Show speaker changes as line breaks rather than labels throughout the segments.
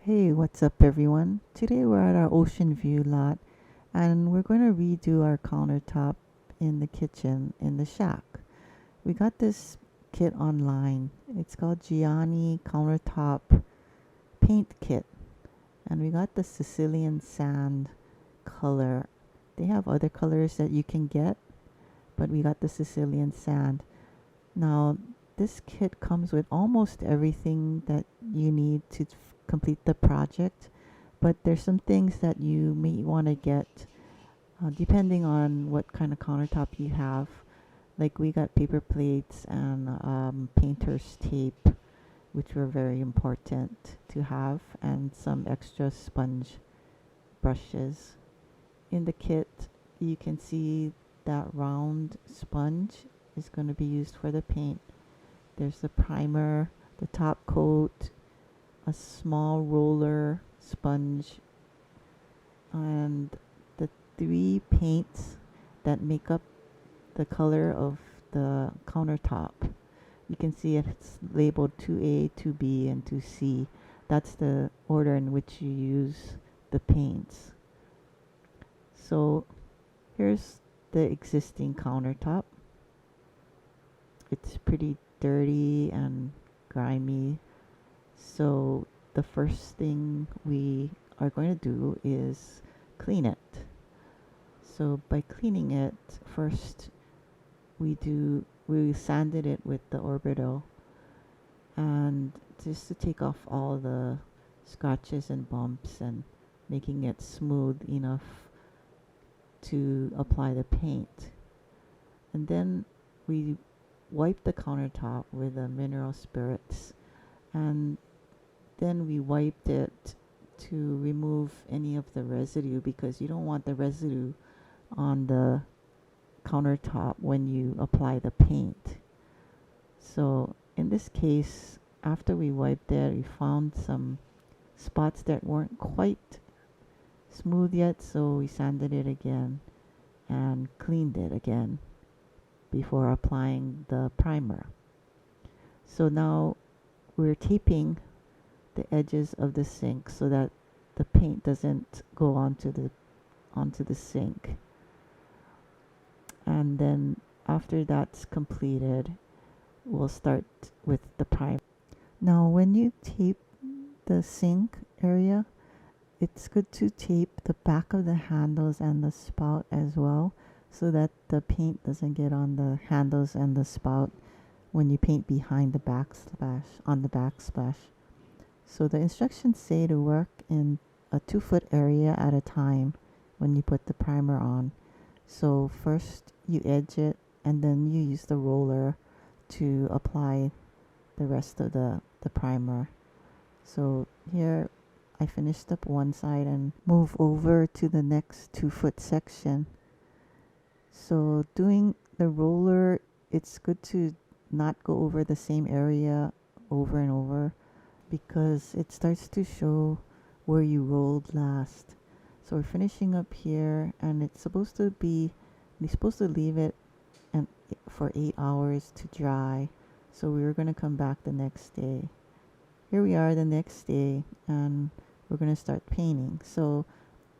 Hey, what's up everyone? Today we're at our ocean view lot and we're going to redo our countertop in the kitchen in the shack. We got this kit online. It's called Giani Countertop Paint Kit, and we got the Sicilian sand color. They have other colors that you can get, but we got the Sicilian sand. Now, this kit comes with almost everything that you need to complete the project, but there's some things that you may want to get depending on what kind of countertop you have. Like we got paper plates and painter's tape, which were very important to have, and some extra sponge brushes. In the kit, you can see that round sponge is going to be used for the paint. There's the primer, the top coat, a small roller sponge, and the three paints that make up the color of the countertop. You can see it's labeled 2A, 2B, and 2C. That's the order in which you use the paints. So here's the existing countertop. It's pretty dirty and grimy. So the first thing we are going to do is clean it. So by cleaning it, first we sanded it with the orbital, and just to take off all the scratches and bumps and making it smooth enough to apply the paint. And then we wipe the countertop with the mineral spirits, and then we wiped it to remove any of the residue, because you don't want the residue on the countertop when you apply the paint. So in this case, after we wiped it, we found some spots that weren't quite smooth yet, so we sanded it again and cleaned it again before applying the primer. So now we're taping the edges of the sink so that the paint doesn't go onto the sink. And then after that's completed, we'll start with the primer. Now when you tape the sink area, it's good to tape the back of the handles and the spout as well, so that the paint doesn't get on the handles and the spout when you paint behind the backsplash. So the instructions say to work in a 2-foot area at a time when you put the primer on. So first you edge it, and then you use the roller to apply the rest of the primer. So here I finished up one side and move over to the next 2-foot section. So doing the roller, it's good to not go over the same area over and over, because it starts to show where you rolled last. So we're finishing up here, and you're supposed to leave it for 8 hours to dry. So we were going to come back the next day. Here we are the next day, and we're going to start painting. So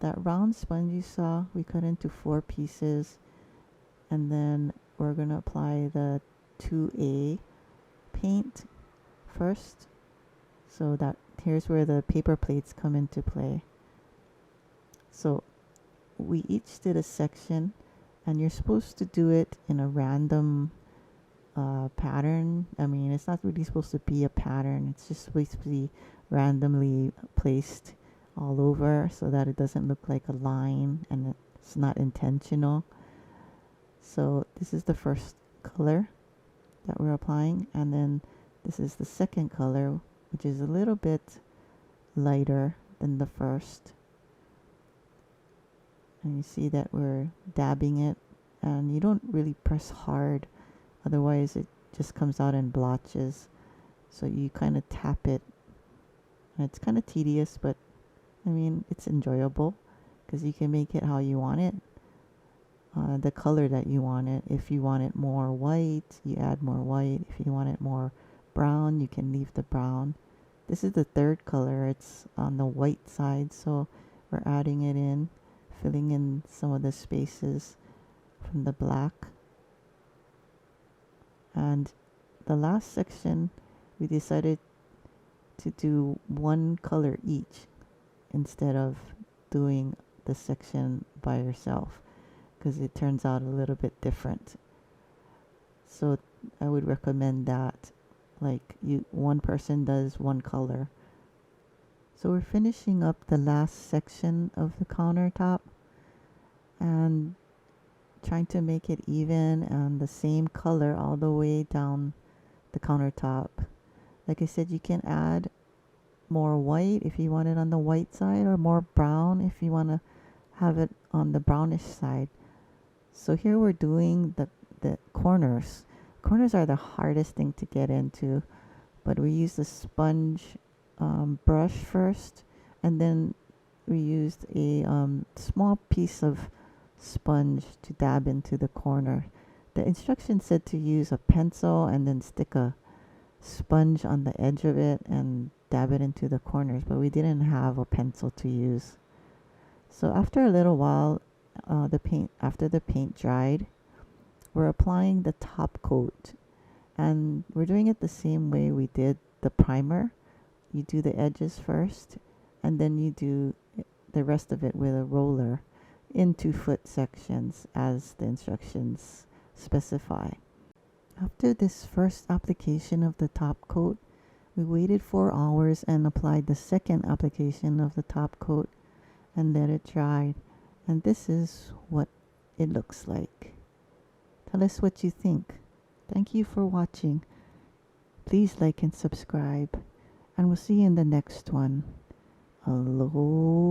that round sponge you saw, we cut into 4 pieces, and then we're going to apply the 2A paint first. So that here's where the paper plates come into play. So we each did a section, and you're supposed to do it in a random pattern. I mean, it's not really supposed to be a pattern. It's just supposed to be randomly placed all over so that it doesn't look like a line and it's not intentional. So this is the first color that we're applying, and then this is the second color, which is a little bit lighter than the first. And you see that we're dabbing it, and you don't really press hard, otherwise it just comes out in blotches. So you kind of tap it, and it's kind of tedious, but I mean, it's enjoyable because you can make it how you want it, the color that you want it. If you want it more white, you add more white. If you want it more brown, you can leave the brown. This is the third color. It's on the white side, so we're adding it in, filling in some of the spaces from the black. And the last section, we decided to do one color each instead of doing the section by yourself, because it turns out a little bit different. So I would recommend that, like, one person does one color. So we're finishing up the last section of the countertop and trying to make it even and the same color all the way down the countertop. Like I said, you can add more white if you want it on the white side, or more brown if you want to have it on the brownish side. So here we're doing the corners. Corners are the hardest thing to get into, but we use the sponge brush first, and then we used a small piece of sponge to dab into the corner. The instructions said to use a pencil and then stick a sponge on the edge of it and dab it into the corners, but we didn't have a pencil to use. So after a little while, after the paint dried, we're applying the top coat, and we're doing it the same way we did the primer. You do the edges first, and then you do the rest of it with a roller in 2-foot sections as the instructions specify. After this first application of the top coat, we waited 4 hours and applied the second application of the top coat and let it dry. And this is what it looks like. Tell us what you think. Thank you for watching. Please like and subscribe, and we'll see you in the next one. Aloha.